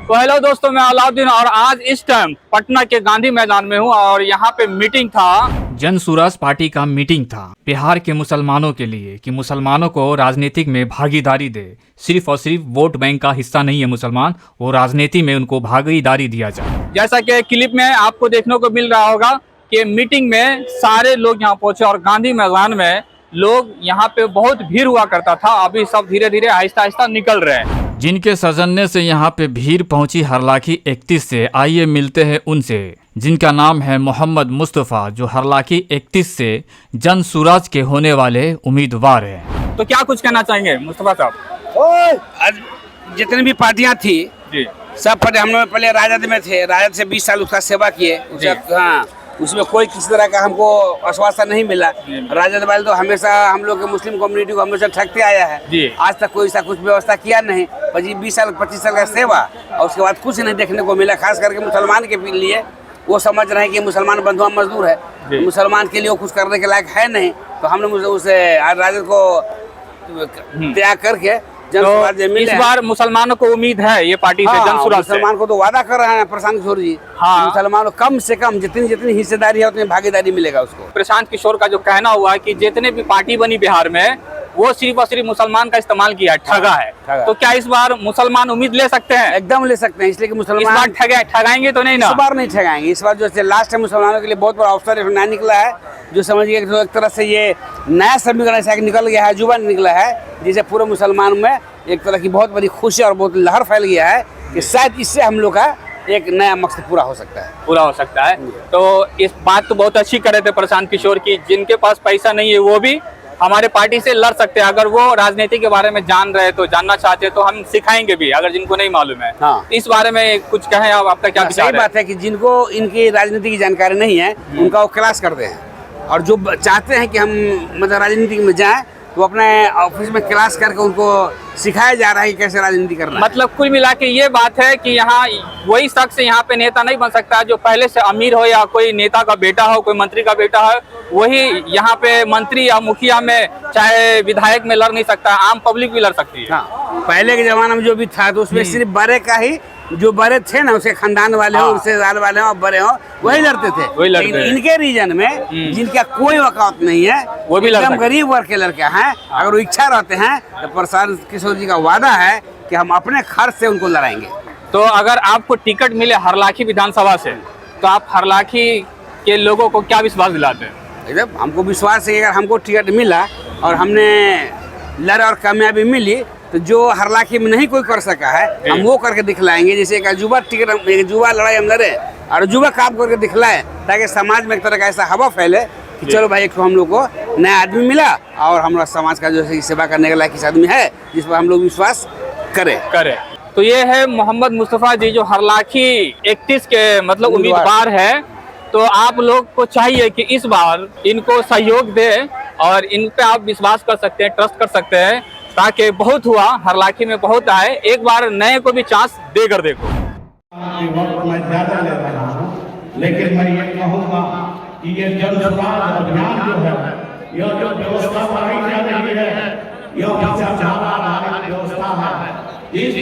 तो हेलो दोस्तों, मैं अलाउद्दीन और आज इस टाइम पटना के गांधी मैदान में हूं और यहाँ पे मीटिंग था। जन सुराज पार्टी का मीटिंग था बिहार के मुसलमानों के लिए कि मुसलमानों को राजनीतिक में भागीदारी दे। सिर्फ और सिर्फ वोट बैंक का हिस्सा नहीं है मुसलमान, वो राजनीति में उनको भागीदारी दिया जाए। जैसा कि क्लिप में आपको देखने को मिल रहा होगा कि मीटिंग में सारे लोग यहाँ पहुंचे और गांधी मैदान में लोग यहाँ पे बहुत भीड़ हुआ करता था। अभी सब धीरे धीरे आहिस्ता आहिस्ता निकल रहे हैं। जिनके सजन्ने से यहाँ पे भीड़ पहुंची हरलाखी 31 से, आइए मिलते हैं उनसे, जिनका नाम है मोहम्मद मुस्तफा, जो हरलाखी 31 से जन सुराज के होने वाले उम्मीदवार हैं। तो क्या कुछ कहना चाहेंगे मुस्तफा साहब? आज जितनी भी पार्टियां थी जी, सब पार्टी, हम लोग पहले राजद में थे, राजद से 20 साल उसका सेवा किए। हाँ, उसमें कोई किसी तरह का हमको आश्वासन नहीं मिला। राजद वाले तो हमेशा हम लोग के मुस्लिम कम्युनिटी को हमेशा ठगते आया है। आज तक कोई सा कुछ व्यवस्था किया नहीं। 20 साल 25 साल का सेवा और उसके बाद कुछ नहीं देखने को मिला। खास करके मुसलमान के लिए वो समझ रहे हैं कि मुसलमान बंधुआ मजदूर है, मुसलमान के लिए वो कुछ करने के लायक है नहीं। तो हमने उसे राजद को त्याग करके इस बार मुसलमानों को उम्मीद है ये पार्टी से, जन सुराज से। मुसलमान को तो वादा कर रहे हैं प्रशांत किशोर जी। हाँ, मुसलमानों कम से कम जितनी हिस्सेदारी है उतनी भागीदारी मिलेगा उसको। प्रशांत किशोर का जो कहना हुआ है कि जितने भी पार्टी बनी बिहार में वो सिर्फ और सिर्फ मुसलमान का इस्तेमाल किया है, ठगा है। तो क्या इस बार मुसलमान उम्मीद ले सकते हैं? एकदम ले सकते हैं, इसलिए कि मुसलमान इस बार ठगाएंगे तो नहीं ना? इस बार नहीं ठगाएंगे। इस बार जो लास्ट है मुसलमानों के लिए बहुत बड़ा अवसर नया निकला है, जो समझिए कि एक तरह से ये नया समीकरण ऐसा निकल गया है, जुबान निकला है, जिसे पूरे मुसलमान में एक तरह की बहुत बड़ी खुशी और बहुत लहर फैल गया है कि शायद इससे हम लोग का एक नया मकसद पूरा हो सकता है। तो इस बात तो बहुत अच्छी कर रहे थे प्रशांत किशोर की, जिनके पास पैसा नहीं है वो भी हमारे पार्टी से लड़ सकते हैं। अगर वो राजनीति के बारे में जान रहे तो जानना चाहते हैं तो हम सिखाएंगे भी, अगर जिनको नहीं मालूम है। हाँ। इस बारे में कुछ कहें आप, आपका क्या विचार है? सही बात है कि जिनको इनकी राजनीति की जानकारी नहीं है उनका वो क्लास करते हैं, और जो चाहते हैं कि हम मतलब राजनीति में जाएं तो अपने ऑफिस में क्लास करके उनको सिखाया जा रहा है कि कैसे राजनीति करना। मतलब कुल मिला के ये बात है कि यहाँ वही शख्स यहाँ पे नेता नहीं बन सकता जो पहले से अमीर हो या कोई नेता का बेटा हो, कोई मंत्री का बेटा हो, वही यहाँ पे मंत्री या मुखिया में चाहे विधायक में लड़ नहीं सकता, आम पब्लिक भी लड़ सकती है। हाँ, पहले के जमाने में जो भी था तो उसमें सिर्फ बड़े का ही, जो बड़े थे ना उसके खानदान वाले हो, उससे दाल वाले हो, बड़े हो, वही लड़ते थे। लेकिन इनके रीजन में जिनका कोई औकात नहीं है, वो भी एकदम गरीब वर्ग के लड़के हैं, अगर वो इच्छा रहते हैं तो प्रशांत किशोर जी का वादा है कि हम अपने खर्च से उनको लड़ाएंगे। तो अगर आपको टिकट मिले हरलाखी विधानसभा से तो आप हरलाखी के लोगों को क्या विश्वास दिलाते हैं? एकदम हमको विश्वास है कि अगर हमको टिकट मिला और हमने लड़ और कामयाबी मिली तो जो हरलाखी में नहीं कोई कर सका है हम वो करके दिखलाएंगे। जैसे एक अजूबा टिकट, एक जुबा लड़ाई हम लड़े और जुबा काम करके दिखलाए, ताकि समाज में एक तरह का ऐसा हवा फैले कि चलो भाई, एक हम लोग को नया आदमी मिला और हमारा समाज का जो है सेवा करने के लायक इस आदमी है जिस पर हम लोग विश्वास करें। तो ये है मोहम्मद मुस्तफा जी जो हरलाखी 31 के मतलब उम्मीदवार है। तो आप लोग को चाहिए कि इस बार इनको सहयोग दे और इन पे आप विश्वास कर सकते हैं, ट्रस्ट कर सकते हैं, ताकि बहुत हुआ हरलाखी में बहुत आए, एक बार नए को भी चांस देकर देखो। मैं ज्यादा ले रहा हूँ, लेकिन मैं ये कहूँगा कि ये जन सुराज अभियान जो है, यह जो व्यवस्था बनाई जा रही है, यह व्यवस्था है, इस